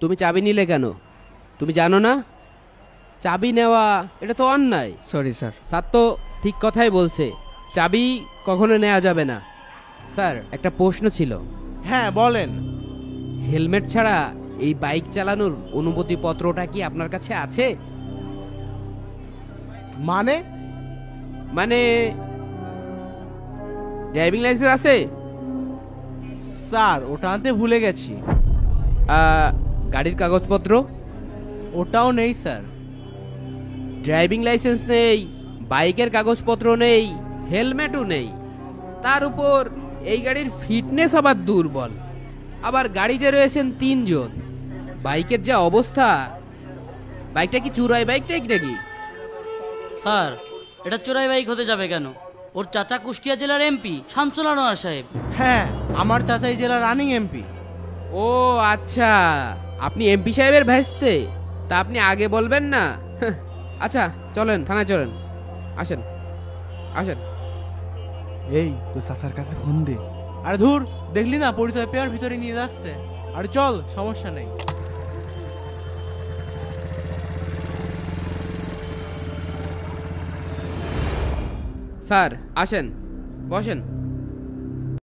তুমি চাবি নিলে কেন? তুমি জানো না চাবি নেওয়া এটা তো অন্যায়। Sorry sir. স্যার তো ঠিক কথাই বলছে, চাবি কখনো নেওয়া যাবে না। স্যার একটা প্রশ্ন ছিল। হ্যাঁ বলেন। হেলমেট ছাড়া এই বাইক চালানোর অনুমতিপত্রটা কি আপনার কাছে আছে? মানে? মানে ড্রাইভিং লাইসেন্স আছে? স্যার ওটা আনতে ভুলে গেছি। গাড়ির কাগজপত্র? ওটাও নেই স্যার। ড্রাইভিং লাইসেন্স নেই, বাইকের কাগজপত্র নেই, হেলমেটও নেই, তার উপর এই গাড়ির ফিটনেস আবার দুর্বল, আবার গাড়িতে রয়েছেন 3 জন। বাইকের যা অবস্থা, বাইকটা কি চুরাই বাইক টাইক নাকি? স্যার এটা চোরাই বাইক হতে যাবে কেন? ওর চাচা কুষ্টিয়া জেলার এমপি শামসুল আনোয়ার সাহেব। হ্যাঁ আমার চাচা এই জেলার রানিং এমপি। ও আচ্ছা, আপনি এমপি সাহেবের ভাইস্তে? তা আপনি আগে বলবেন না? আচ্ছা চলেন, থানায় চলেন, আসেন আসেন। এই তো চাচার কাছে ফোন দে। আরে ধুর, দেখলি না পরিচয় পেয়ার ভিতরে নিয়ে যাচ্ছে। আরে চল, সমস্যা নেই। স্যার আসেন, বসেন।